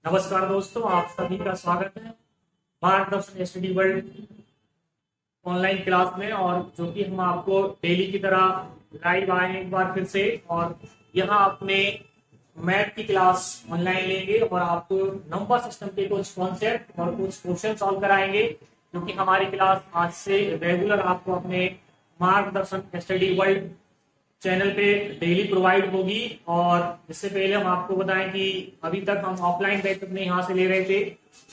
नमस्कार दोस्तों, आप सभी का स्वागत है मार्गदर्शन स्टडी वर्ल्ड ऑनलाइन क्लास में। और जो कि हम आपको डेली की तरह लाइव आए हैं एक बार फिर से। और यहाँ अपने मैथ की क्लास ऑनलाइन लेंगे और आपको नंबर सिस्टम के कुछ कॉन्सेप्ट और कुछ क्वेश्चन सॉल्व कराएंगे, जो कि हमारी क्लास आज से रेगुलर आपको अपने मार्गदर्शन स्टडी वर्ल्ड चैनल पे डेली प्रोवाइड होगी। और इससे पहले हम आपको बताएं कि अभी तक हम ऑफलाइन बैच अपने यहाँ से ले रहे थे।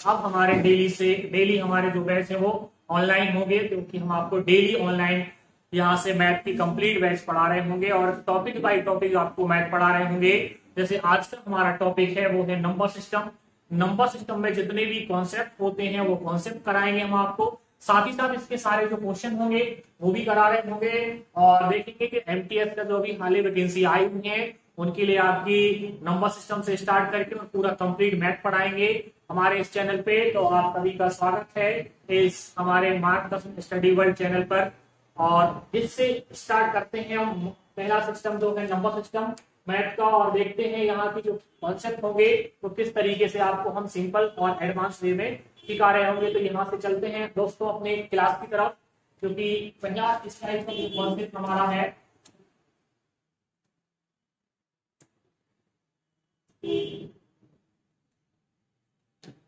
अब हमारे डेली हमारे जो बैच है वो ऑनलाइन होंगे, क्योंकि हम आपको डेली ऑनलाइन यहाँ से मैथ की कंप्लीट बैच पढ़ा रहे होंगे और टॉपिक बाय टॉपिक आपको मैथ पढ़ा रहे होंगे। जैसे आज का हमारा टॉपिक है वो है नंबर सिस्टम। नंबर सिस्टम में जितने भी कॉन्सेप्ट होते हैं वो कॉन्सेप्ट कराएंगे हम आपको, साथ ही साथ इसके सारे जो क्वेश्चन होंगे वो भी करा रहे होंगे। और देखेंगे कि एमटीएस का जो भी हाल ही वैकेंसी आई हुई है उनके लिए आपकी नंबर सिस्टम से स्टार्ट करके और पूरा कंप्लीट मैथ पढ़ाएंगे हमारे इस चैनल पे। तो आप सभी का स्वागत है इस हमारे मार्गदर्शन स्टडी वर्ल्ड चैनल पर। और इससे स्टार्ट करते हैं हम पहला सिस्टम जो है नंबर सिस्टम मैथ का, और देखते हैं यहाँ की जो कॉन्सेप्ट होंगे तो किस तरीके से आपको हम सिंपल और एडवांस वे में सिखा रहे होंगे। तो यहाँ से चलते हैं दोस्तों अपने क्लास की तरफ, क्योंकि पहला इस टाइप का जो कॉन्सेप्ट हमारा है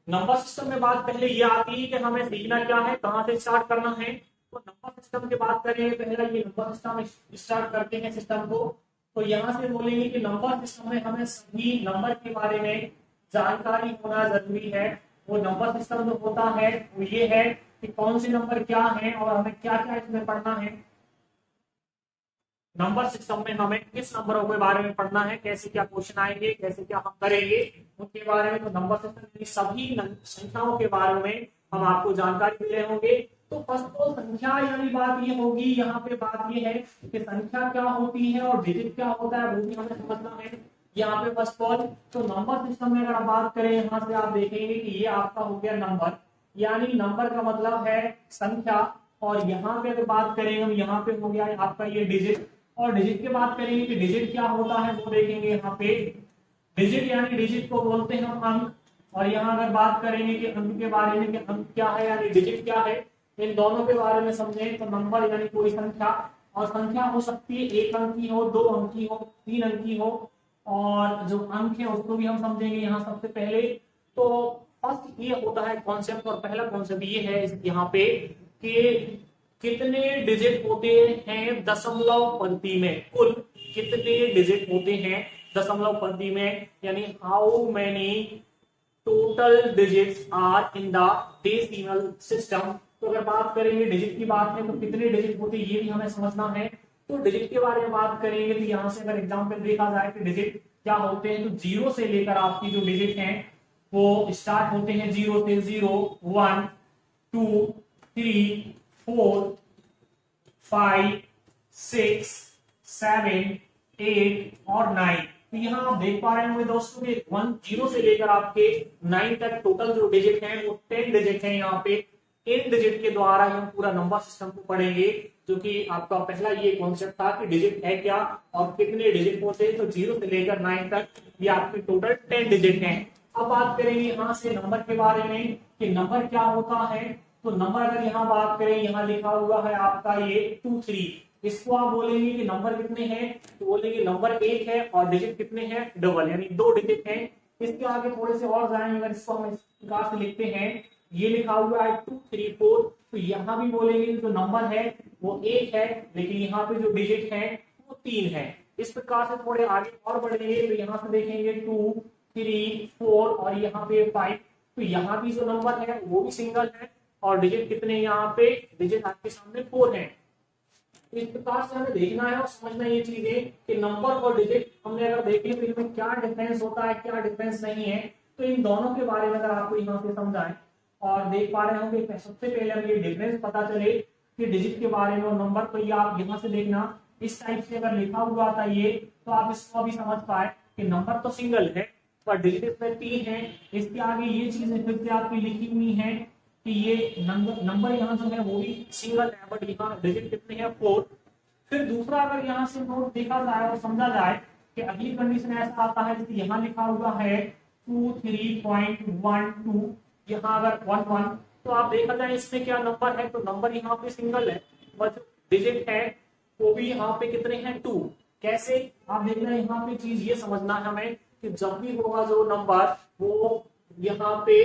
नंबर सिस्टम में। बात पहले ये आती है कि हमें सीखना क्या है, कहाँ से स्टार्ट करना है। तो नंबर सिस्टम की बात करें, पहला ये नंबर सिस्टम स्टार्ट करते हैं सिस्टम को। तो यहाँ से बोलेंगे कि नंबर सिस्टम में हमें सभी नंबर के बारे में जानकारी होना जरूरी है। वो नंबर सिस्टम जो होता है वो ये है कि कौन से नंबर क्या है और हमें क्या क्या इसमें पढ़ना है। नंबर सिस्टम में हमें किस नंबरों के बारे में पढ़ना है, कैसे क्या क्वेश्चन आएंगे, कैसे क्या हम करेंगे उनके बारे में। तो नंबर सिस्टम सभी संख्याओं के बारे में हम आपको जानकारी दे रहे होंगे। तो फर्स्ट ऑफ ऑल संख्या यानी बात ये होगी, यहाँ पे बात ये है कि संख्या क्या होती है और डिजिट क्या होता है वो भी हमें समझना है यहाँ पे फर्स्ट ऑफ ऑल। तो नंबर सिस्टम में अगर आप बात करें, यहाँ से आप देखेंगे कि ये आपका हो गया नंबर, यानी नंबर का मतलब है संख्या। और यहाँ पे अगर बात करें हम, यहाँ पे हो गया आपका ये डिजिट। और डिजिट की बात करेंगे कि डिजिट क्या होता है वो देखेंगे यहाँ पे। डिजिट यानी डिजिट को बोलते हैं हम अंक। और यहाँ अगर बात करेंगे कि अंक के बारे में कि अंक क्या है यानी डिजिट क्या है, इन दोनों के बारे में समझें। तो नंबर यानी कोई संख्या, और संख्या हो सकती है एक अंक की हो, दो अंक की हो, तीन अंक की हो। और जो अंक है उसको भी हम समझेंगे यहाँ सबसे पहले। तो फर्स्ट ये होता है कॉन्सेप्ट, और पहला कॉन्सेप्ट ये है यहाँ पे कि कितने डिजिट होते हैं दशमलव पंक्ति में, कुल कितने डिजिट होते हैं दशमलव पंक्ति में, यानी how many total digits are in the decimal system. तो अगर बात करेंगे डिजिट की बात है तो कितने डिजिट होते हैं ये भी हमें समझना है। तो डिजिट के बारे में बात करेंगे तो यहाँ से अगर एग्जाम्पल देखा जाए कि डिजिट क्या होते हैं, तो जीरो से लेकर आपकी जो डिजिट हैं वो स्टार्ट होते हैं जीरो से। जीरो, वन, टू, थ्री, 4, 5, 6, 7, 8 और 9। तो यहाँ आप देख पा रहे होंगे दोस्तों कि 10 से लेकर आपके 9 तक टोटल जो डिजिट हैं वो 10 डिजिट हैं यहाँ पे। इन डिजिट के द्वारा हम पूरा नंबर सिस्टम को पढ़ेंगे, जो कि आपका पहला ये कॉन्सेप्ट था कि डिजिट है क्या और कितने डिजिट होते हैं। तो 0 से लेकर 9 तक ये आपके टोटल 10 डिजिट हैं। अब बात करेंगे यहाँ से नंबर के बारे में कि नंबर क्या होता है। तो नंबर अगर यहाँ बात करें, यहाँ लिखा हुआ है आपका ये 2, 3, इसको आप बोलेंगे कि नंबर कितने हैं, तो बोलेंगे नंबर एक है और डिजिट कितने हैं, डबल, यानी दो डिजिट हैं। इसके आगे थोड़े से और जाएंगे, अगर इसको हम इस प्रकार से लिखते हैं, ये लिखा हुआ है 2, 3, 4, तो यहाँ भी बोलेंगे कि जो नंबर है वो एक है, लेकिन यहाँ पे जो डिजिट है वो 3 है। इस प्रकार से थोड़े आगे और बढ़ेंगे तो यहाँ से देखेंगे 2, 3, 4 और यहाँ पे 5। तो यहाँ भी जो नंबर है वो भी सिंगल है और डिजिट कितने यहाँ पे, डिजिट आपके सामने 4 है। तो इस प्रकार से हमें देखना है और समझना ये चीजें कि नंबर और डिजिट हमने अगर देखे तो इनमें क्या डिफरेंस होता है, क्या डिफरेंस नहीं है। तो इन दोनों के बारे में अगर आपको यहाँ से समझाएं और देख पा रहे होंगे, सबसे पहले हम ये डिफरेंस पता चले कि डिजिट के बारे में और नंबर। तो ये आप यहाँ से देखना, इस टाइप से अगर लिखा हुआ था ये, तो आप इसको भी समझ पाए कि नंबर तो सिंगल है पर डिजिट इसमें 3 है। इसके आगे ये चीजें फिर से आपकी लिखी हुई है कि ये नंबर यहाँ जो है वो भी सिंगल है, बट यहाँ डिजिट कितने हैं, 4। फिर दूसरा अगर यहाँ से नोट देखा जाए और समझा जाए कि अगली कंडीशन ऐसा आता है जैसे यहाँ लिखा हुआ है 23.12, यहाँ अगर 11, तो आप देखा जाए इसमें क्या नंबर है, तो नंबर यहाँ पे सिंगल है और जो डिजिट है वो भी यहाँ पे कितने हैं, 2। कैसे, आप देख रहे हैं यहाँ पे चीज ये समझना है हमें कि जब भी होगा जो नंबर वो यहाँ पे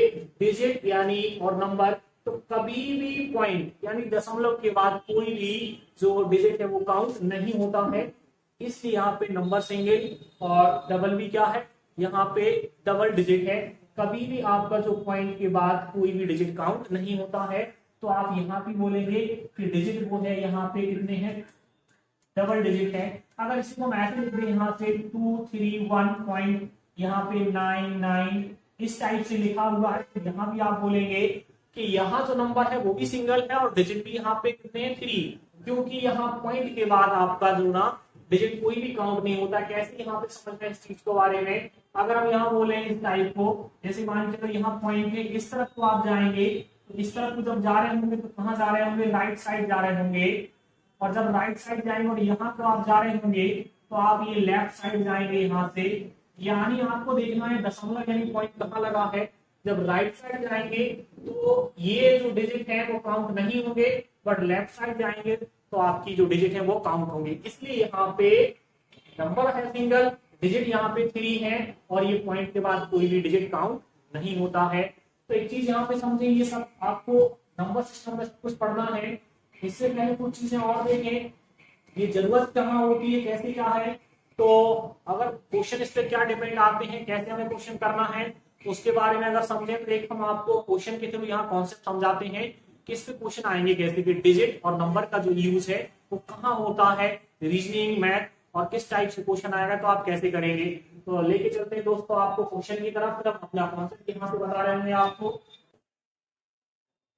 डिजिट यानी और नंबर, तो कभी भी पॉइंट यानी दशमलव के बाद कोई भी जो डिजिट है वो काउंट नहीं होता है। इसलिए यहाँ पे नंबर सिंगल और डबल भी क्या है, यहाँ पे डबल डिजिट है। कभी भी आपका जो पॉइंट के बाद कोई भी डिजिट काउंट नहीं होता है, तो आप यहाँ पे बोलेंगे कि डिजिट वो है यहाँ पे कितने हैं, डबल डिजिट है। अगर इसी को हम ऐसे लिख दें यहाँ से 231 पॉइंट यहाँ पे 99 इस टाइप से लिखा हुआ है, तो यहाँ भी आप बोलेंगे कि यहाँ जो नंबर है वो भी सिंगल है और डिजिट भी यहाँ पे कितने हैं, 3, क्योंकि यहाँ पॉइंट के बाद आपका जो ना डिजिट कोई भी काउंट नहीं होता। कैसे यहाँ पे समझना है इस चीज के बारे में, अगर हम यहाँ बोले इस टाइप को, जैसे मान के चलो यहाँ पॉइंट है, इस तरफ को आप जाएंगे, तो इस तरफ को जब जा रहे होंगे तो कहाँ जा रहे होंगे, राइट साइड जा रहे होंगे, और जब राइट साइड जाएंगे और यहाँ को आप जा रहे होंगे तो आप ये लेफ्ट साइड जाएंगे यहाँ से। यानी आपको देखना है दशमलव यानी पॉइंट कहाँ लगा है, जब राइट साइड जाएंगे तो ये जो डिजिट है वो काउंट नहीं होंगे, बट लेफ्ट साइड जाएंगे तो आपकी जो डिजिट है वो काउंट होंगे। इसलिए यहाँ पे नंबर है सिंगल, डिजिट यहाँ पे 3 है और ये पॉइंट के बाद कोई भी डिजिट काउंट नहीं होता है। तो एक चीज यहाँ पे समझे, ये सब आपको नंबर सिस्टम में कुछ पढ़ना है। इससे पहले कुछ चीजें और देखें, ये जरूरत कहाँ होती है, कैसे क्या है। तो अगर क्वेश्चन इस पे क्या डिपेंड आते हैं, कैसे हमें क्वेश्चन करना है, उसके बारे में अगर समझे तो एक हम आपको क्वेश्चन के थ्रू यहाँ कॉन्सेप्ट समझाते हैं कि इस पे क्वेश्चन आएंगे कैसे, कि डिजिट और नंबर का जो यूज है वो कहाँ होता है, रीजनिंग, मैथ, और किस टाइप से क्वेश्चन आएगा तो आप कैसे करेंगे। तो लेके चलते हैं दोस्तों आपको क्वेश्चन की तरफ, फिर अपना कॉन्सेप्ट यहाँ से बता रहे होंगे आपको।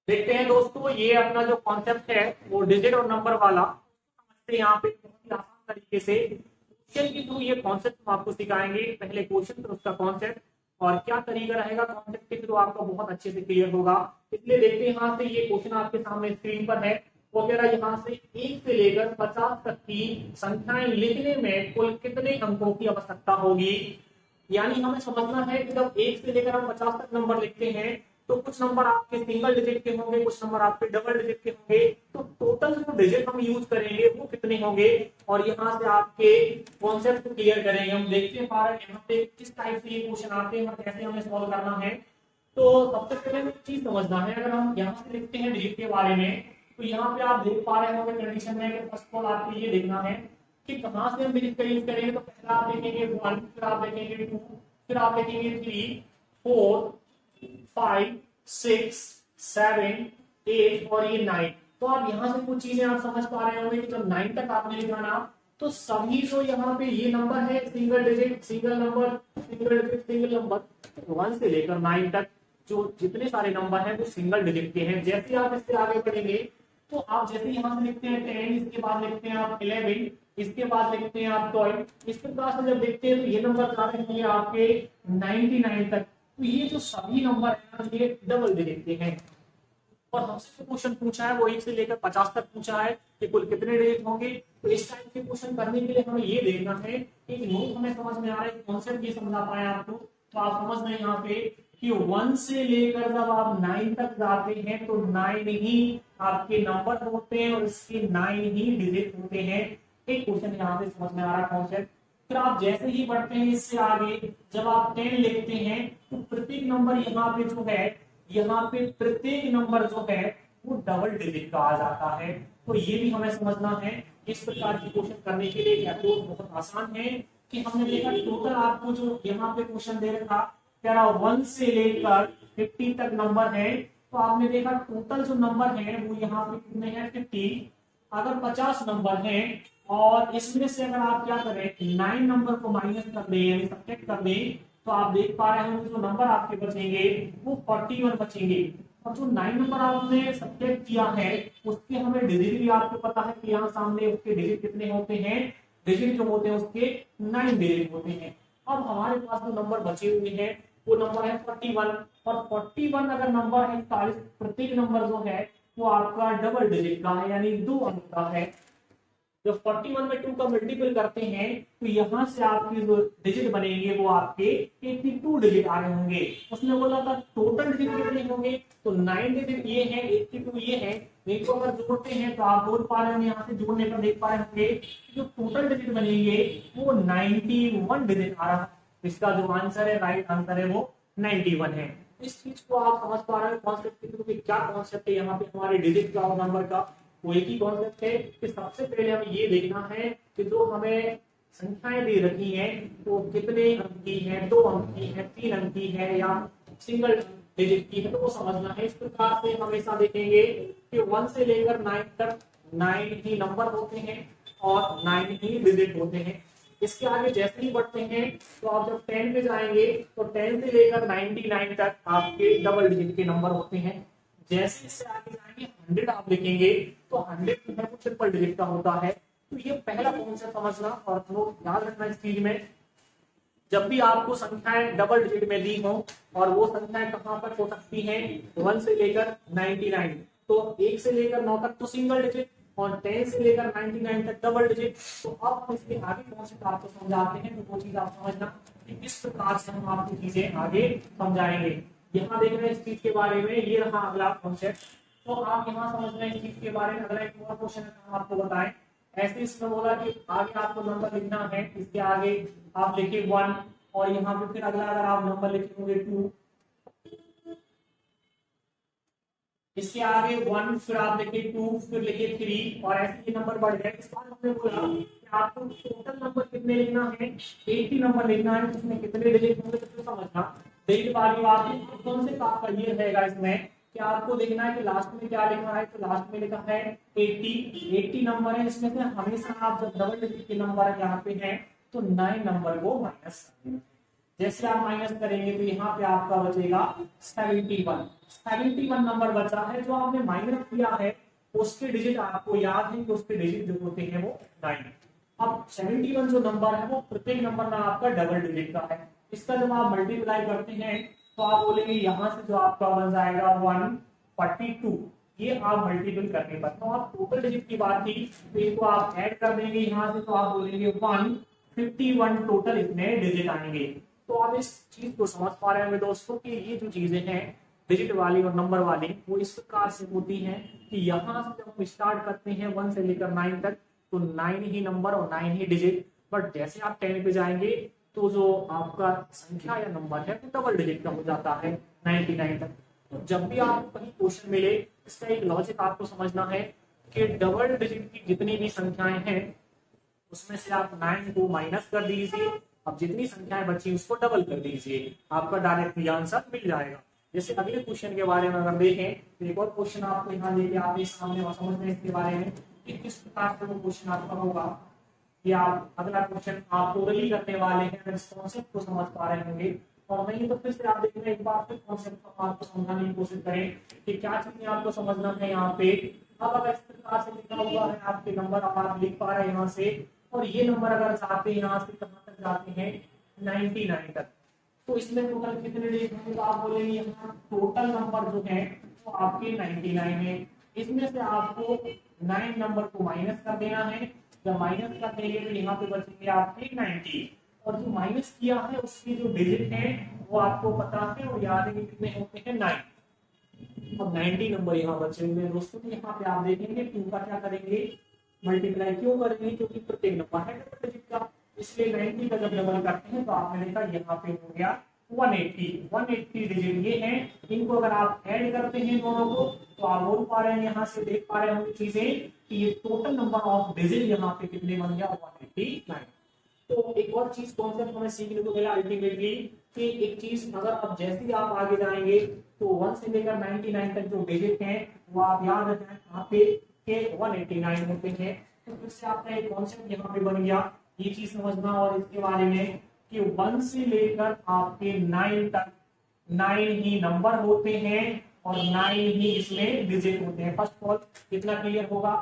देखते हैं दोस्तों, ये अपना जो कॉन्सेप्ट है वो डिजिट और नंबर वाला समझते यहाँ पे बहुत ही आसान तरीके से क्वेश्चन के थ्रू ये कॉन्सेप्ट हम आपको सिखाएंगे। पहले क्वेश्चन फिर उसका कॉन्सेप्ट, और क्या तरीका रहेगा कॉन्सेप्ट के थ्रू आपका बहुत अच्छे से क्लियर होगा। इसलिए देखते हैं यहाँ से ये क्वेश्चन आपके सामने स्क्रीन पर है। वगैरह यहाँ से 1 से लेकर 50 तक की संख्याएं लिखने में कुल कितने अंकों की आवश्यकता होगी। यानी हमें समझना है कि जब 1 से लेकर हम 50 तक नंबर लिखते हैं तो कुछ नंबर आपके सिंगल डिजिट के होंगे, कुछ नंबर आपके डबल डिजिट के होंगे, तो टोटल जो डिजिट हम यूज करेंगे वो कितने होंगे, और यहाँ से आपके कॉन्सेप्ट को क्लियर करेंगे। हम देखते हैं यहाँ पे किस टाइप से ये क्वेश्चन आते हैं और कैसे हमें सॉल्व करना है। तो सबसे पहले हमें चीज समझना है, अगर हम यहाँ से लिखते हैं डिजिट के बारे में, तो यहाँ पे आप देख पा रहे होंगे कंडीशन में कि फर्स्ट ऑफ ऑल आपको ये देखना है कि कहाँ से हम डिजिट का यूज करेंगे। तो पहला आप देखेंगे 1, फिर आप देखेंगे 2, फिर आप देखेंगे 3, 4, 5, 6, 7, 8 और ये 9। तो आप यहाँ से कुछ चीजें आप समझ पा रहे होंगे कि जब 9 तक आपने लिखाना तो सभी जो यहाँ पे ये नंबर है single digit, single number, single digit, single number 1 से लेकर 9 तक जो जितने सारे नंबर हैं वो सिंगल डिजिट के हैं। जैसे आप इससे आगे बढ़ेंगे तो आप जैसे यहाँ से लिखते हैं 10, इसके बाद लिखते हैं आप 11, इसके बाद लिखते हैं आप 12, इसके बाद से जब देखते हैं तो ये नंबर आ रहे हैं आपके 99 तक। तो ये जो सभी नंबर है ये डबल डिजिट के हैं। और हमसे जो क्वेश्चन पूछा है वो 1 से लेकर 50 तक पूछा है कि कुल कितने डिजिट होंगे। तो इस टाइप के क्वेश्चन करने के लिए हमें ये देखना है, एक नोट हमें समझ में आ रहा है, कॉन्सेप्ट ये समझा पाए आपको। तो आप समझ रहे हैं यहाँ पे कि 1 से लेकर जब आप 9 तक जाते हैं तो 9 ही आपके नंबर होते हैं और इसके 9 ही डिजिट होते हैं। एक क्वेश्चन यहाँ से समझ में आ रहा है कॉन्सेप्ट। फिर आप जैसे ही बढ़ते हैं इससे आगे, जब आप 10 लिखते हैं तो प्रत्येक नंबर यहाँ पे जो है, यहाँ पे प्रत्येक नंबर जो है वो डबल डिजिट का आ जाता है। तो ये भी हमें समझना है। इस प्रकार की क्वेश्चन करने के लिए अप्रोच बहुत आसान है कि हमने देखा टोटल आपको जो यहाँ पे क्वेश्चन दे रखा तेरा 1 से लेकर 50 तक नंबर है। तो आपने देखा टोटल जो नंबर है वो यहाँ पे कितने हैं, 50। अगर 50 नंबर है और इसमें से अगर आप क्या करें 9 नंबर को माइनस कर दें यानी सब्ट्रैक्ट कर दें, तो आप देख पा रहे होंगे जो नंबर आपके बचेंगे वो 41 बचेंगे। और जो 9 नंबर आपने सब्ट्रैक्ट किया है उसके हमें डिजिट भी आपको पता है कि यहाँ सामने उसके डिजिट कितने होते हैं, डिजिट जो होते हैं उसके 9 डिजिट होते हैं। अब हमारे पास जो नंबर बचे हुए हैं वो नंबर है 41, और 41 अगर नंबर है 41, प्रत्येक नंबर जो है वो आपका डबल डिजिट का है यानी 2 अंक का है। जब 41 में 2 का मल्टीपल करते हैं तो यहाँ से आपके जो डिजिट बनेंगे वो आपके 82 डिजिट आ रहे होंगे। उसने बोला था टोटल डिजिट कितने होंगे, तो 9 डिजिट ये है, 82 ये है। इनको अगर जोड़ते हैं तो आप बोल पा रहे हैं, यहाँ से जोड़ने पर देख पा रहे होंगे जो टोटल डिजिट बनेंगे वो 91 डिजिट आ रहा है। इसका जो आंसर है, राइट आंसर है वो 91 है। इस चीज को आप समझ पा रहे हैं कॉन्सेप्ट के थ्रू, क्या कॉन्सेप्ट है यहाँ पे हमारे डिजिट का और नंबर का। वो एक ही कॉन्सेप्ट है कि सबसे पहले हमें ये देखना है कि जो हमें संख्याएं दे रखी हैं वो कितने अंक की है, 2 अंक की है, 3 अंक की है या सिंगल डिजिट की है, तो वो समझना है। इस प्रकार से हमेशा देखेंगे कि 1 से लेकर 9 तक 9 ही नंबर होते हैं और 9 ही डिजिट होते हैं। इसके आगे जैसे ही बढ़ते हैं तो आप जब 10 पे जाएंगे तो 10 से लेकर 99 तक आपके डबल डिजिट के नंबर होते हैं। जैसे इससे आगे जाएंगे 100 आप लिखेंगे तो 100 जो है वो ट्रिपल डिजिट का होता है। तो ये पहला कॉन्सेप्ट समझना और लोग याद रखना इस चीज में। जब भी आपको संख्याएं डबल डिजिट में दी हो और वो संख्याएं कहां तक हो सकती हैं, 1 से लेकर 99, तो 1 से लेकर 9 तक तो सिंगल डिजिट और 10 से लेकर 99 तक डबल डिजिट। तो अब हम इसके आगे कॉन्सेप्ट आपको समझाते हैं, तो वो चीज आप समझना कि किस प्रकार से हम आपको चीजें आगे समझाएंगे। यहाँ देख रहे हैं इस चीज के बारे में, ये रहा अगला कॉन्सेप्ट। तो आप यहाँ समझ रहे हैं इस चीज के बारे में। अगला एक और क्वेश्चन हम आपको बताएं। ऐसे इसमें बोला कि आगे आपको नंबर लिखना है, इसके आगे आप लिखिए 1 और यहाँ पे फिर अगला अगर आप नंबर लिखेंगे 2, इसके आगे 1, फिर आप लिखिए 2, फिर लिखिए 3 और ऐसे ही नंबर बढ़ गए। इस बार हमने बोला कि आपको टोटल नंबर कितने लिखना है, 80 नंबर लिखना है, उसमें कितने डिजिट होंगे तो समझना। देखिए वाली बात है, कौन से आपका ये रहेगा इसमें कि आपको देखना है कि लास्ट में क्या लिखा है। तो लास्ट में लिखा है 80 नंबर है। इसमें से हमेशा आप जब डबल डिजिट के नंबर यहाँ पे हैं तो 9 नंबर को माइनस करेंगे। जैसे आप माइनस करेंगे तो यहाँ पे आपका बचेगा 71 नंबर बचा है। जो आपने माइनस किया है उसके डिजिट आपको याद है कि उसके डिजिट जो होते हैं वो 9। अब 71 जो नंबर है वो प्रत्येक नंबर में आपका डबल डिजिट का है। इसका जब आप मल्टीप्लाई करते हैं तो आप बोलेंगे यहाँ से जो आपका बन जाएगा 142। ये आप मल्टीपल करने पर, तो आप टोटल डिजिट की बात की तो इनको आप ऐड कर देंगे यहाँ से, तो आप बोलेंगे 151 टोटल इसमें डिजिट आएंगे। तो आप इस चीज को समझ पा रहे होंगे दोस्तों कि ये जो चीजें हैं डिजिट वाली और नंबर वाली वो इस प्रकार से होती हैं कि यहाँ से जब हम स्टार्ट करते हैं 1 से लेकर 9 तक तो 9 ही नंबर और 9 ही डिजिट। बट जैसे आप 10 पे जाएंगे तो जो आपका संख्या या नंबर है वो डबल डिजिट का हो जाता है 99 तक। तो जब भी आपको कहीं क्वेश्चन मिले इसका एक लॉजिक आपको समझना है कि डबल डिजिट की जितनी भी संख्याएं हैं उसमें से आप 9 को माइनस कर दीजिए, अब जितनी संख्याएं बची उसको डबल कर दीजिए, आपका डायरेक्ट आंसर मिल जाएगा। जैसे अगले क्वेश्चन के बारे में अगर देखें तो एक और क्वेश्चन आपको यहाँ लेके आते सामने समझ में इसके बारे में कि किस प्रकार से वो क्वेश्चन आपका होगा। कि आप अगला क्वेश्चन आप टोटली करने वाले हैं, अगर इस कॉन्सेप्ट को समझ पा रहे होंगे और नहीं तो फिर से आप देख रहे हैं एक बार फिर कॉन्सेप्ट को आपको समझाने की कोशिश करें कि क्या चीजें आपको समझना है यहाँ पे। अब अगर इस प्रकार से लिखा हुआ है आपके नंबर आप लिख पा रहे हैं यहाँ से, और ये नंबर अगर चाहते हैं यहाँ से कहाँ तक जाते हैं 99 तक, तो इसमें टोटल कितने डिजिट होंगे। तो आप बोलेंगे यहाँ टोटल नंबर जो है वो आपके 99 है। इसमें से आपको 9 नंबर को माइनस कर देना है। जब माइनस कर देंगे तो यहाँ पे बचेंगे आपके 90 और जो माइनस किया है उसके जो डिजिट है वो आपको पता है और याद है कि कितने होते हैं 9। अब 90 नंबर यहाँ बचे हुए दोस्तों, तो यहाँ पे आप देखेंगे 2 का क्या करेंगे मल्टीप्लाई क्यों करेंगे, क्योंकि प्रत्येक नंबर है डबल डिजिट का, इसलिए 90 का जब डबल करते हैं तो आपने देखा यहाँ पे हो गया 180 डिजिट ये हैं। इनको अगर आप ऐड करते हैं दोनों को तो आप बोल पा रहे हैं यहाँ से देख पा रहे होंगे चीजें कि ये टोटल नंबर ऑफ डिजिट यहाँ पे कितने बन गया 189। तो एक और चीज कॉन्सेप्ट हमें सीखने को मिला अल्टीमेटली कि एक चीज अगर अब जैसे ही आप आगे जाएंगे तो 1 से लेकर 99 तक जो डिजिट हैं वो आप याद रखें यहाँ पे के 189 होते हैं। तो फिर से आपका एक कॉन्सेप्ट यहाँ पे बन गया, ये चीज समझना। और इसके बारे में कि 1 से लेकर आपके 9 तक 9 ही नंबर होते हैं और 9 ही इसमें डिजिट होते हैं। फर्स्ट ऑफ ऑल कितना क्लियर होगा।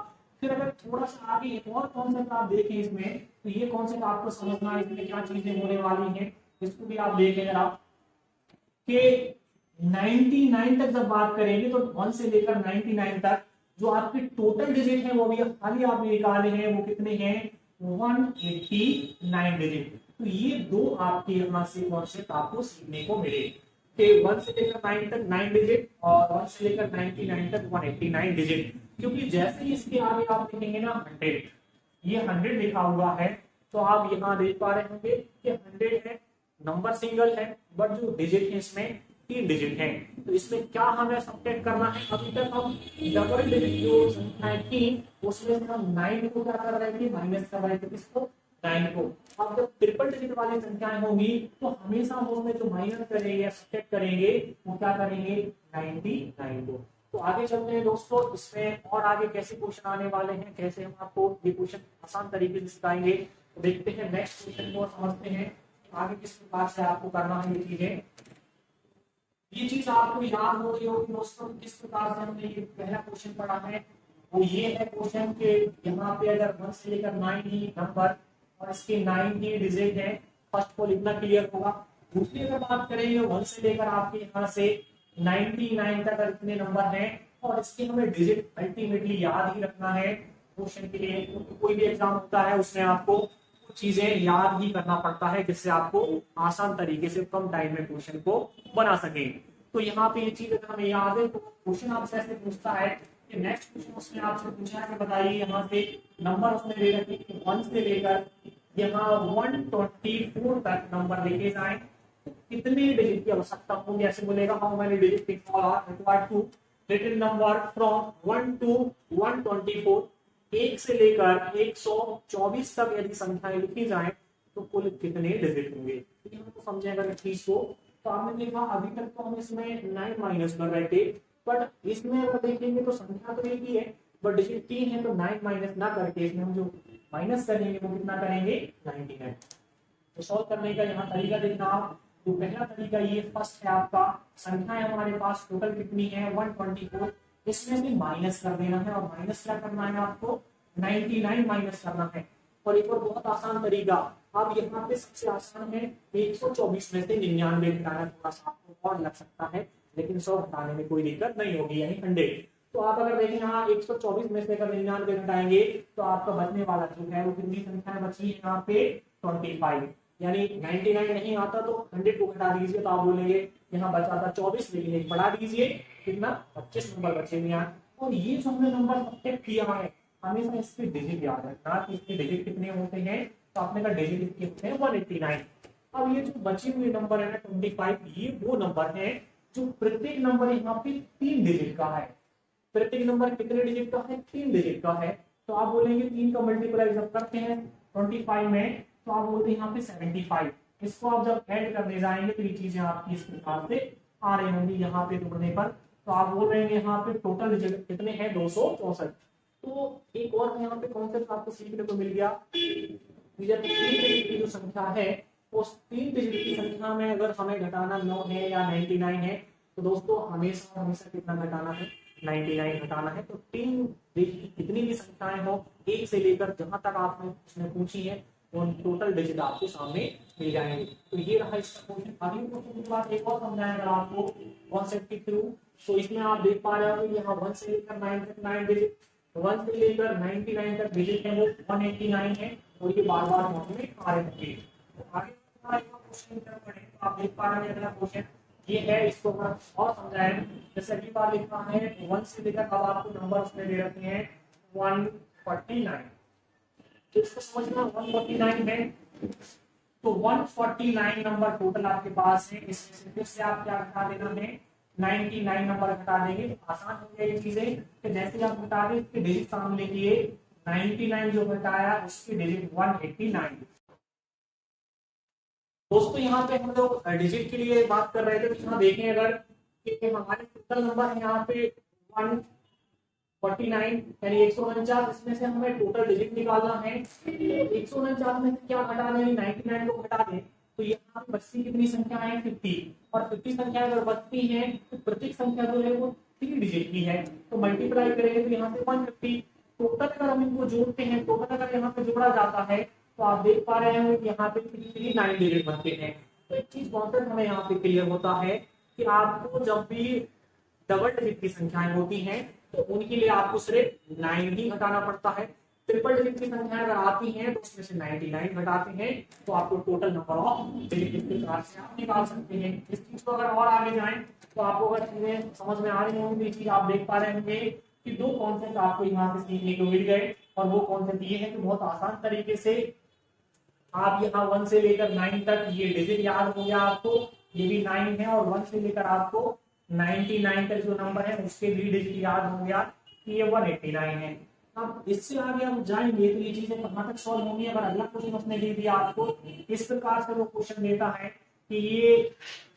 फिर अगर थोड़ा सा आगे एक और कॉन्सेप्ट आप देखें इसमें तो ये कॉन्सेप्ट आपको समझना है इसमें क्या चीजें होने वाली हैं, इसको भी आप देखें अगर आप कि 99 तक जब बात करेंगे तो 1 से लेकर 99 तक जो आपके टोटल डिजिट है वो भी खाली आपने निकाले हैं, वो कितने हैं 189 डिजिट। तो ये दो आपके यहाँ से कॉन्सेप्ट आपको सीखने को मिले कि 1 से लेकर 9 तक 9 डिजिट और 1 से लेकर 99 तक 189 डिजिट। क्योंकि जैसे ही इसके आगे आप देखेंगे ना 100, ये 100 लिखा हुआ है, तो आप यहाँ देख पा रहे होंगे कि 100 है, नंबर सिंगल है, बट जो डिजिट है इसमें 3 डिजिट है। तो इसमें क्या हमें सब्ट्रैक्ट करना है, अभी तक हम डबल डिजिट जो संख्याएं थी उसमें से हम 9 को क्या कर रहे थे, माइनस कर रहे थे किसको, 9 को। अब जब ट्रिपल डिजिट वाली संख्याएं होंगी तो हमेशा हम उसमें जो माइनस करेंगे या सब्ट्रैक्ट करेंगे वो क्या करेंगे, 99 को। तो आगे चलते हैं दोस्तों, इसमें और आगे कैसे क्वेश्चन आने वाले हैं, कैसे हम आपको ये क्वेश्चन आसान तरीके से सिखाएंगे। तो देखते हैं नेक्स्ट क्वेश्चन को, समझते हैं आगे किस प्रकार से आपको करना है ये चीजें। ये चीज आपको याद हो रही होगी दोस्तों, किस प्रकार से हमने ये पहला क्वेश्चन पढ़ा है। वो ये है क्वेश्चन के यहाँ पे अगर 1 से लेकर 9 ही नंबर और इसके 9 ही डिजिट है, फर्स्ट को लिखना क्लियर होगा। दूसरी अगर बात करेंगे 1 से लेकर आपके यहाँ से 99 तक कितने नंबर हैं और इसके हमें डिजिट अल्टीमेटली याद ही रखना है क्वेश्चन के लिए, क्योंकि कोई भी एग्जाम होता है उसमें आपको कुछ चीजें याद ही करना पड़ता है जिससे आपको आसान तरीके से कम टाइम में क्वेश्चन को बना सके। तो यहाँ पे ये चीज अगर हमें याद है तो क्वेश्चन आपसे ऐसे पूछता है कि नेक्स्ट क्वेश्चन उसने आपसे पूछा है कि बताइए यहाँ से नंबर उसने दे रखे 1 से लेकर यहाँ 124 तक नंबर लेके जाए, कितने डिजिट की आवश्यकता होगी। ऐसे बोलेगा how many digit required to written number from 1 to 124, 1 से लेकर 124 तक यदि संख्याएं लिखी जाए तो कुल कितने डिजिट होंगे। यहाँ तो समझे अगर इस चीज को, तो आपने देखा अभी तक तो हम इसमें 9 माइनस कर रहे थे, बट इसमें अगर देखेंगे तो संख्या तो एक ही है बट डिजिट 3 है, तो 9 माइनस ना करके इसमें हम जो माइनस करेंगे वो कितना करेंगे 99। तो सॉल्व करने का यहाँ तरीका देखना आप। तो पहला तरीका ये फर्स्ट है आपका, संख्याएं हमारे पास टोटल कितनी है 124, इसमें से माइनस कर देना है और माइनस क्या करना है आपको 99 माइनस करना है। और एक और बहुत आसान तरीका, अब यहाँ पे सबसे आसान है 124 में से 99 घटाना, थोड़ा सा आपको और लग सकता है लेकिन 100 घटाने में कोई दिक्कत नहीं होगी, यानी 100। तो आप अगर देखें यहाँ 124 में से अगर 99 घटाएंगे तो आपका बचने वाला जो है वो कितनी संख्या बची है यहाँ पे 25, यानी 99 नहीं आता तो 100 को घटा दीजिए तो आप बोलेंगे यहाँ बचा था 24, लेकिन एक बढ़ा दीजिए कितना 25 नंबर बचेंगे यहाँ। और ये जो हमने नंबर सब्ट्रैक्ट किया है हमेशा इसके डिजिट याद रखना कि इसके डिजिट कितने होते हैं, तो आपने का डिजिट इसके होते हैं 189। अब ये जो बचे हुए नंबर है ना 25, ये वो नंबर है जो प्रत्येक नंबर यहाँ पे 3 डिजिट का है। प्रत्येक नंबर कितने डिजिट का है, 3 डिजिट का है। तो आप बोलेंगे 3 का मल्टीप्लाई जब करते हैं 25 में तो आप बोलते हैं यहाँ पे 75। इसको आप जब ऐड करने जाएंगे तो ये चीजें आपकी इस प्रकार से आ रही होंगी यहाँ पे जोड़ने पर। तो आप बोल रहे हैं यहाँ पे टोटल डिजिट कितने हैं 264। तो एक और यहाँ पे कॉन्सेप्ट आपको सीखने को मिल गया, जब 3 डिजिट की जो संख्या है उस 3 डिजिट की संख्या में अगर हमें घटाना 9 है या 99 है तो दोस्तों हमेशा हमेशा कितना घटाना है 99 घटाना है। तो 3 डिजिट की कितनी भी संख्याएं हो 1 से लेकर जहां तक आपने उसने पूछी है वो टोटल डिजिट आपके सामने मिल जाएंगे। तो ये रहा इसका क्वेश्चन। अगले क्वेश्चन के बाद एक और समझाएंगे आपको कॉन्सेप्ट के थ्रू। तो इसमें आप देख पा रहे हो यहाँ 1 से लेकर 9 तक 9 डिजिट, 1 से लेकर 99 तक डिजिट है वो 189 है और ये बार बार में आ रहे होंगे। तो आगे क्वेश्चन की तरफ बढ़े तो आप देख पा रहे हैं अगला क्वेश्चन ये है, इसको और समझाएं। जैसे अगली बार लिखा है 1 से लेकर अब आपको नंबर उसमें दे रखे हैं 149। तो इसको समझना 149 है तो 149 नंबर टोटल आपके पास है, इसमें से फिर से आप क्या घटा देना है 99 नंबर घटा देंगे। आसान हो गया ये चीजें कि जैसे आप घटा दें इसके डिजिट सामने लिए 99 जो घटाया उसकी डिजिट 189। दोस्तों यहाँ पे हम लोग डिजिट के लिए बात कर रहे थे, तो यहाँ देखें अगर कि हमारे टोटल नंबर है यहाँ पे 149 यानी 149, इसमें से हमें टोटल डिजिट निकालना है। 149 में से क्या घटा दें 99 को घटा दें तो यहाँ पे बचती कितनी संख्या है 50, और 50 संख्या अगर बचती है तो प्रत्येक संख्या जो है वो 3 डिजिट की है तो मल्टीप्लाई करेंगे तो यहाँ से 150। टोटल अगर हम इनको जोड़ते हैं, टोटल अगर यहाँ पे जोड़ा जाता है तो आप देख पा रहे हैं कि यहाँ पे 9 डिजिट बनते हैं। तो एक चीज कॉन्सेप्ट हमें यहाँ पे क्लियर होता है कि आपको जब भी डबल डिजिट की संख्याएं होती हैं तो उनके लिए आपको सिर्फ 9 ही घटाना पड़ता है। ट्रिपल डिजिट की संख्या अगर आती है तो उसमें से 99 घटाते हैं तो आपको टोटल नंबर ऑफ डिजिट इस प्रकार से आप निकाल सकते हैं। इस चीज को अगर और आगे जाएं तो आपको अगर चीजें समझ में आ रही होंगी, चीज आप देख पा रहे होंगे कि दो कॉन्सेप्ट आपको यहाँ से सीखने को मिल गए। और वो कॉन्सेप्ट ये है कि बहुत आसान तरीके से आप यहाँ 1 से लेकर 9 तक ये डिजिट याद हो गया आपको, ये भी 9 है, और 1 से लेकर आपको 99 तक जो नंबर है उसके भी डिजिट याद हो गया कि ये 189 है। अब इससे आगे हम जाएंगे तो ये चीजें कहां तक सॉल्व होंगी। अगर अगला क्वेश्चन उसने दे दिया आपको इस प्रकार से, वो क्वेश्चन देता है कि ये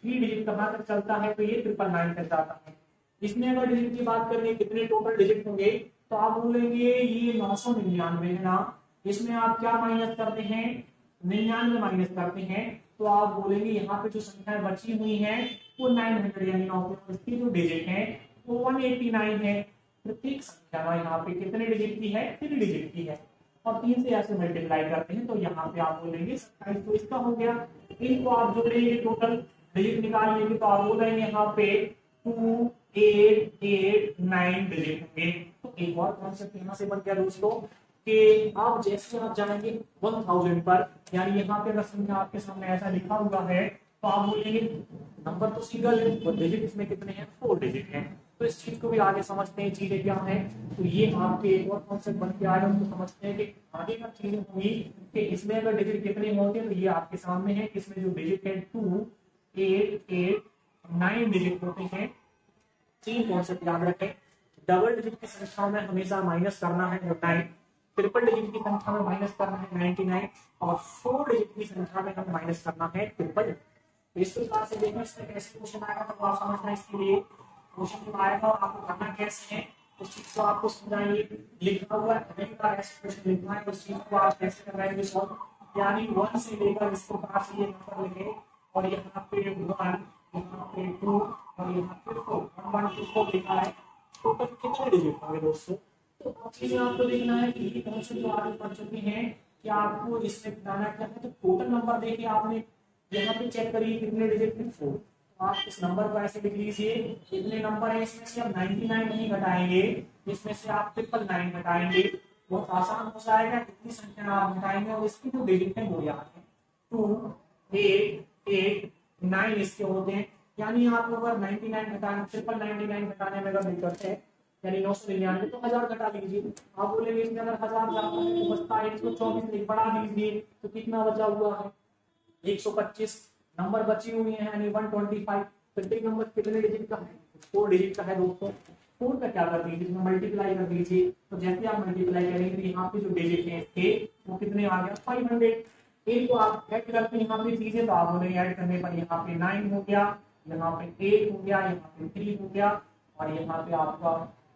3 डिजिट कहां तक चलता है, तो ये 999 तक जाता है। इसमें अगर डिजिट की बात करें कितने टोटल डिजिट होंगे तो आप बोलेंगे ये 999 है ना, इसमें आप क्या माइनस करते हैं, 99 माइनस करते हैं, तो आप बोलेंगे यहाँ पे जो संख्या बची हुई है वो 900 यानी 900, इसकी जो डिजिट है वो 189 है। प्रत्येक संख्या यहाँ पे कितने डिजिट की है, 3 डिजिट की है, और 3 से ऐसे मल्टीप्लाई करते हैं तो यहाँ पे आप बोलेंगे 27, तो इसका हो गया। इनको आप जोड़ेंगे टोटल डिजिट निकाल लेंगे तो आप बोलेंगे यहाँ पे 2889 डिजिट होंगे। तो एक और कॉन्सेप्ट यहाँ से बन गया दोस्तों कि आप जैसे आप जाएंगे 1000 पर, यानी यहाँ पे अगर संख्या आपके सामने ऐसा लिखा हुआ है तो आप बोलेंगे नंबर तो सिंगल है और डिजिट इसमें कितने हैं, 4 डिजिट हैं। तो इस चीज को भी आगे समझते हैं चीजें क्या है। तो ये आपके एक और कॉन्सेप्ट बन के आएगा, उसको समझते हैं कि आगे का चीजें होंगी कि इसमें अगर डिजिट कितने होते हैं तो ये आपके सामने है। इसमें जो डिजिट है 2889 डिजिट होते हैं। 3 कॉन्सेप्ट याद रखें, डबल डिजिट की संख्या में हमेशा माइनस करना है 9, ट्रिपल डिजिट की संख्या में माइनस करना है 99, और 4 डिजिट की संख्या में हमें माइनस करना है ट्रिपल। इस प्रकार से देखना इसमें कैसे क्वेश्चन आएगा तो आप समझना। इसके लिए क्वेश्चन जो आएगा आपको करना कैसे है उस चीज को आपको समझाएंगे। लिखा हुआ है क्वेश्चन लिखना है, उस चीज को आप कैसे कराएंगे सॉल्व, यानी 1 से लेकर इस प्रकार से ये नंबर लिखे और यहाँ पे 1, यहाँ पे 2 और यहाँ पे 4, 1 1 2 4 लिखा है। टोटल कितने डिजिट होंगे दोस्तों, तो चीजें आपको देखना है कि कौन से जो आगे बढ़ चुके हैं कि आपको इसमें बताना क्या है। तो टोटल नंबर देखिए आपने यहाँ पे चेक करिए कितने डिजिट में 4, तो आप इस नंबर को ऐसे लिख लीजिए कितने नंबर है इसमें से आप 99 नहीं घटाएंगे, इसमें से आप 999 घटाएंगे, बहुत आसान हो जाएगा। कितनी संख्या आप घटाएंगे और इसकी जो डिजिट है वो याद है 2 8 8 9 इसके होते हैं। यानी आप अगर 99 घटाने 999 घटाने में अगर दिक्कत है यानी 999 तो 1000 घटा लीजिए। आप बोलेंगे इसमें अगर 1000 जाता है तो बचता है 124, बढ़ा दीजिए तो कितना बचा हुआ है 125 नंबर बची हुई है यानी 125। प्रत्येक नंबर कितने डिजिट का है, 4 डिजिट का है दोस्तों। 4 का क्या कर दीजिए, इसमें मल्टीप्लाई कर दीजिए, तो जैसे आप मल्टीप्लाई करेंगे तो यहाँ पे जो डिजिट है इसके वो कितने आ गया 500। एक को आप ऐड करके यहाँ पे दीजिए तो आप बोलेंगे ऐड करने पर यहाँ पे 9 हो गया, यहाँ पे 8 हो गया, यहाँ पे 3 हो गया और यहाँ पे आपका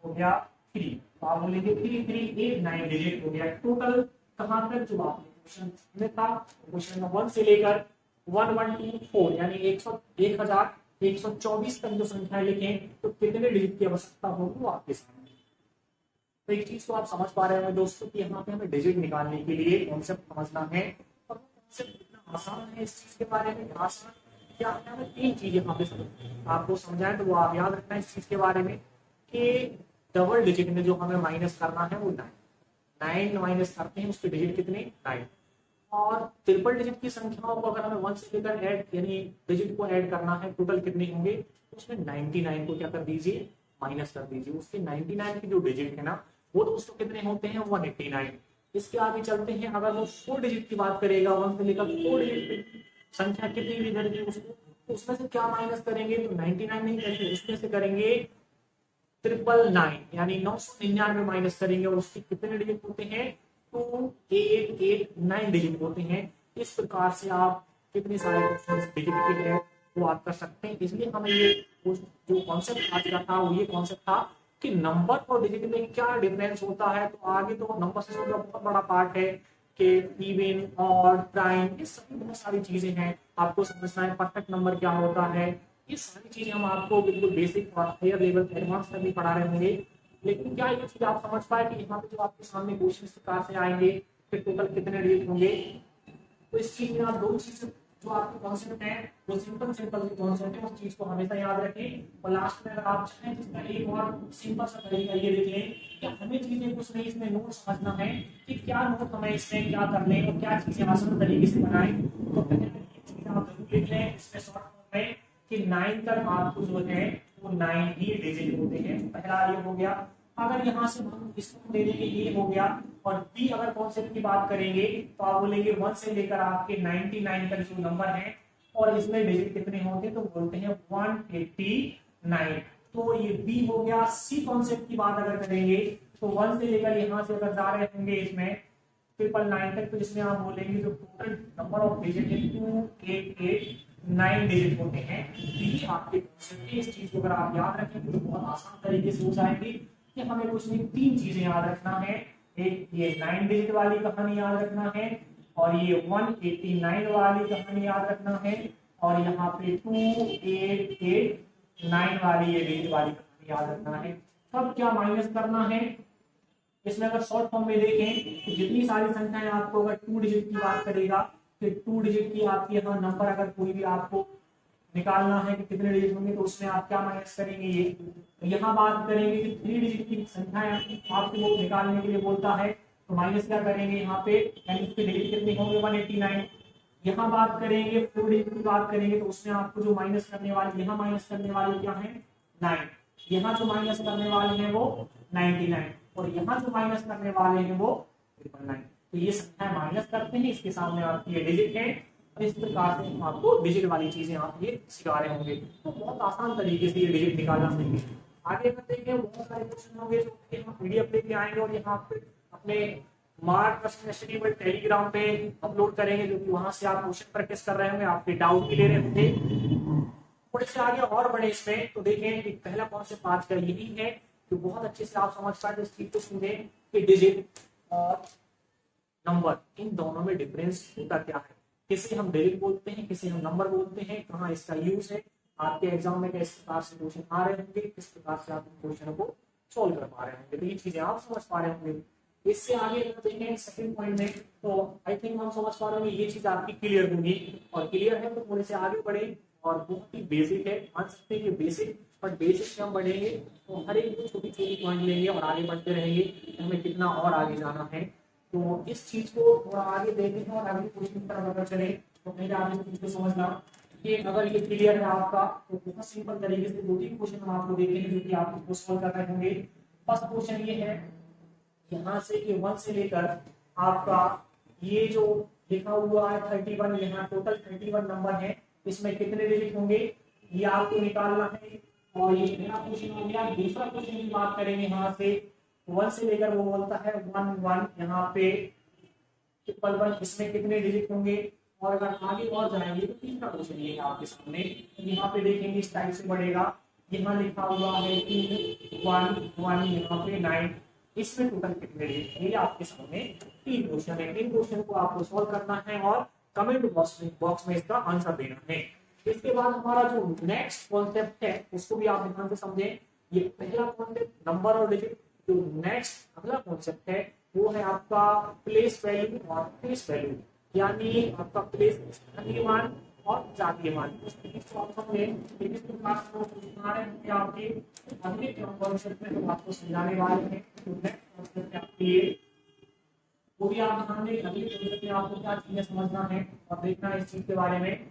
हो गया 3। तो आप बोलेंगे 3389 डिजिट हो गया टोटल। कहाँ तक जो आपने क्वेश्चन में था, क्वेश्चन नंबर 1 से लेकर 1124 यानी 1124 तक जो संख्या लिखें तो कितने डिजिट की आवश्यकता होगी वो आपके सामने। तो एक चीज को आप समझ पा रहे हैं दोस्तों कि यहाँ पे हमें डिजिट निकालने के लिए कॉन्सेप्ट समझना है, और कॉन्सेप्ट कितना आसान है इस चीज के बारे में। आसान क्या है, हमें 3 चीजें यहाँ पे आपको समझाएं तो वो आप याद रखना इस चीज के बारे में कि डबल डिजिट में जो हमें माइनस करना है वो 9 माइनस करते हैं उसके डिजिट कितने 9, और ट्रिपल डिजिट की संख्याओं को अगर हमें 1 से लेकर ऐड यानी डिजिट को ऐड करना है टोटल कितने होंगे, उसमें 99 को क्या कर दीजिए माइनस कर दीजिए। उसके 99 की जो डिजिट है ना वो दोस्तों कितने होते हैं 189। इसके आगे चलते हैं, अगर वो 4 डिजिट की बात करेगा 1 से लेकर 4 डिजिट संख्या कितनी भी करेगी उसमें से क्या माइनस करेंगे, तो 99 नहीं करेंगे, इसमें से करेंगे 999 यानी 999 माइनस करेंगे और उसके कितने डिजिट होते हैं 2889 डिजिट होते हैं। इस प्रकार से आप कितने सारे क्वेश्चन डिजिट के हैं वो आप कर सकते हैं। इसलिए हमें ये जो कॉन्सेप्ट आज का था वो ये कॉन्सेप्ट था कि नंबर और डिजिट में क्या डिफरेंस होता है। तो आगे तो नंबर सिस्टम का बहुत बड़ा पार्ट है कि इवन और प्राइम, ये सभी बहुत सारी चीजें हैं आपको समझना है। परफेक्ट नंबर क्या होता है, ये सारी चीजें हम आपको बिल्कुल बेसिक और हायर लेवल एडवांस तक भी पढ़ा रहे होंगे। लेकिन क्या ये चीज आप समझ पाए कि यहाँ पे जो आपके सामने क्वेश्चन इस प्रकार से आएंगे कि टोटल कितने डिजिट होंगे, तो इस चीज में आप 2 चीज जो आपके कॉन्सेप्ट है वो सिंपल सिंपल से कॉन्सेप्ट है, उस चीज को हमेशा याद रखें। और लास्ट में अगर आप चाहें तो इसका एक और सिंपल सा तरीका ये देख लें कि हमें चीजें कुछ नहीं, इसमें नोट समझना है कि क्या नोट हमें इसमें क्या कर लें और क्या चीजें आसान तरीके से बनाएं। तो पहले ये चीज आप जरूर लिख लें इसमें शॉर्ट फॉर्म में कि 9 तक आपको जो है वो 9 ही डिजिट होते हैं। पहला ये हो गया। अगर यहाँ से हम इसको ले लेंगे ये हो गया, और बी अगर कॉन्सेप्ट की बात करेंगे तो आप बोलेंगे 1 से लेकर आपके 99 तक जो नंबर है और इसमें डिजिट कितने होंगे तो बोलते हैं 189। तो ये बी हो गया। सी कॉन्सेप्ट की बात अगर करेंगे तो 1 से लेकर यहाँ से अगर जा रहे होंगे इसमें 999 तक, तो इसमें आप बोलेंगे जो टोटल नंबर ऑफ डिजिट है 2889 डिजिट होते हैं। ये आपके कॉन्सेप्ट है। इस चीज को अगर आप याद रखें तो बहुत आसान तरीके से हो जाएगी कि हमें कुछ नहीं, 3 चीजें याद रखना है। एक ये 9 डिजिट वाली कहानी याद रखना है, और ये 189 वाली कहानी याद रखना है, और यहाँ पे 2889 वाली ये डिजिट वाली कहानी याद रखना है। अब क्या माइनस करना है इसमें, अगर शॉर्ट फॉर्म में देखें तो जितनी सारी संख्याएं आपको अगर 2 डिजिट की बात करेगा फिर 2 डिजिट की आपकी यहाँ नंबर अगर कोई भी आपको निकालना है कि कितने डिजिट होंगे तो उसमें आप क्या माइनस करेंगे ये। यहाँ बात करेंगे कि 3 डिजिट की संख्याएं आपको वो निकालने के लिए बोलता है तो माइनस क्या करेंगे यहाँ पे, यानी उसके डिजिट कितने होंगे 189। यहाँ बात करेंगे 4 डिजिट की बात करेंगे तो उसमें आपको जो माइनस करने वाले, यहाँ माइनस करने वाले क्या है 9, यहाँ जो माइनस करने वाले हैं वो 99, और यहाँ जो माइनस करने वाले हैं वो 999। तो ये संख्याएं माइनस करते हैं, इसके सामने आपकी ये डिजिट है। इस प्रकार से हम आपको डिजिट वाली चीजें आप ये सिखा रहे होंगे, तो बहुत आसान तरीके से ये डिजिट निकालना सीखेंगे। आगे बढ़ते हैं, बहुत सारे क्वेश्चन होंगे जो हम पीडीएफ लेके आएंगे और यहाँ पे अपने मार्क स्टडी टेलीग्राम पे अपलोड करेंगे, जो कि वहां से आप क्वेश्चन प्रैक्टिस कर रहे होंगे, आपके डाउट भी ले रहे होंगे। थोड़े से आगे और बढ़े इसमें तो देखें कि पहला कॉन्सेप्ट आज का यही है कि बहुत अच्छे से आप समझ पाए इस चीज को समझें कि डिजिट और नंबर इन दोनों में डिफरेंस होता क्या है, किसे हम डिजिट बोलते हैं, किसे हम नंबर बोलते हैं, कहाँ इसका यूज है, आपके एग्जाम में किस प्रकार से क्वेश्चन आ रहे होंगे, किस प्रकार से आप क्वेश्चन को सोल्व कर पा रहे होंगे, तो ये चीजें आप समझ पा रहे होंगे। इससे आगे देखें सेकंड पॉइंट में, तो आई थिंक हम समझ पा रहे होंगे ये चीज आपकी क्लियर होगी, और क्लियर है तो थोड़े से आगे बढ़े। और बहुत ही बेसिक है, मान सकते हैं कि बेसिक, बट बेसिक से हम बढ़ेंगे तो हर एक छोटी छोटी पॉइंट लेंगे और आगे बढ़ते रहेंगे, हमें कितना और आगे जाना है। तो इस चीज को थोड़ा आगे देखते हैं और अगले क्वेश्चन पर अगर चले तो पहले आप इस चीज को समझना कि अगर ये क्लियर है आपका तो बहुत सिंपल तरीके से 2-3 क्वेश्चन हम आपको देते हैं जो कि आप इसको सॉल्व कर रहे होंगे। फर्स्ट क्वेश्चन ये है, यहाँ से कि 1 से लेकर आपका ये जो लिखा हुआ है 31, यहाँ टोटल 31 नंबर है, इसमें कितने डिजिट होंगे ये आपको निकालना है। और ये पहला क्वेश्चन हो गया। दूसरा क्वेश्चन की बात करेंगे, यहाँ से 1 से लेकर वो बोलता है 1 यहाँ पे 111, इसमें कितने डिजिट होंगे। और अगर आगे और जाएंगे तो तीसरा क्वेश्चन ये है आपके सामने, यहाँ पे देखेंगे इस टाइप से बढ़ेगा, यहाँ लिखा हुआ है 211 यहाँ पे 9, इसमें टोटल कितने डिजिट, ये आपके सामने 3 क्वेश्चन है। इन क्वेश्चन को आपको सॉल्व करना है और कमेंट बॉक्स में इसका आंसर देना है। इसके बाद हमारा जो नेक्स्ट कॉन्सेप्ट है उसको भी आप ध्यान से समझें। ये पहला कॉन्सेप्ट नंबर और डिजिट, जो नेक्स्ट अगला कॉन्सेप्ट है वो है आपका प्लेस वैल्यू और फेस वैल्यू, यानी आपका प्लेस स्थानीय मान और जातीय मान। इसको आप समझें किस प्रकार से आपके अगले कॉन्सेप्ट में हम आपको समझाने वाले हैं। तो नेक्स्ट कॉन्सेप्ट आपके लिए वो भी आप ध्यान दें, अगले कॉन्सेप्ट में आपको क्या चीजें समझना है और देखना है इस चीज के बारे में।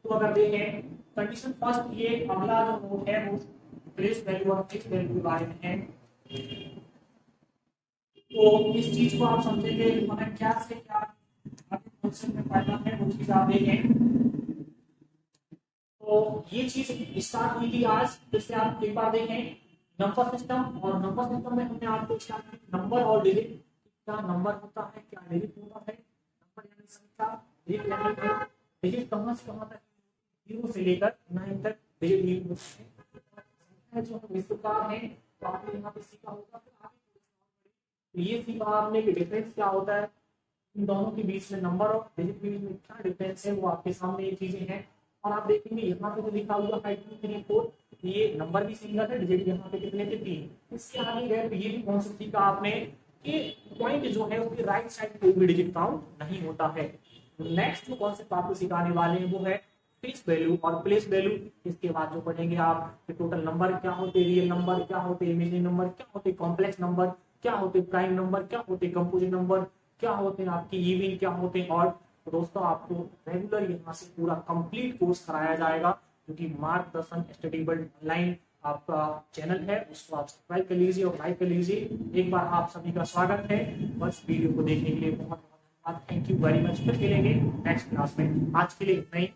तो अगर देखें कंडीशन फर्स्ट, ये अगला जो नोट है वो प्लेस वैल्यू और फिक्स वैल्यू के बारे में है। तो इस चीज को आप समझेंगे हमें क्या से क्या कॉन्सेप्ट में पढ़ना है वो चीज आप देखें। तो ये चीज स्टार्ट हुई थी आज, फिर से आप एक बार देखें नंबर सिस्टम, और नंबर सिस्टम में हमने आपको नंबर और डिजिट, क्या नंबर होता है क्या डिजिट होता है। नंबर यानी संख्या, डिजिट यानी डिजिट कहां से कहां तक, 0 से लेकर 9 तक डिजिट यूज होते हैं। जो हम इस प्रकार है तो आपने यहाँ पे सीखा होगा, फिर आगे ये सीखा आपने कि डिफरेंस क्या होता है इन दोनों के बीच में, नंबर और डिजिट के बीच में क्या डिफरेंस है वो आपके सामने ये चीजें हैं। और आप देखेंगे यहाँ पे जो लिखा हुआ है 2 3 4, ये नंबर भी सिंगल है, डिजिट यहाँ पे कितने थे 3। इसके आगे गए तो ये भी कॉन्सेप्ट सीखा आपने कि पॉइंट जो है उसकी राइट साइड कोई भी डिजिट काउंट नहीं होता है। नेक्स्ट जो कॉन्सेप्ट आपको सिखाने वाले हैं वो है फेस वैल्यू और प्लेस वैल्यू। इसके बाद जो पढ़ेंगे आप टोटल नंबर क्या होते, रियल नंबर क्या होते, इमेजिनरी नंबर क्या होते, कॉम्प्लेक्स नंबर क्या होते, प्राइम नंबर क्या होते, कंपोजिट नंबर क्या होते हैं, आपकी इवन क्या होते हैं। और तो दोस्तों आपको रेगुलर यहाँ से पूरा कंप्लीट कोर्स कराया जाएगा, क्योंकि मार्गदर्शन स्टडी वर्ल्ड ऑनलाइन आपका चैनल है, उसको आप सब्सक्राइब कर लीजिए और लाइक कर लीजिए। एक बार आप सभी का स्वागत है। बस वीडियो को देखने के लिए बहुत बहुत धन्यवाद। Thank you very much. फिर मिलेंगे नेक्स्ट क्लास में। आज के लिए इतना ही।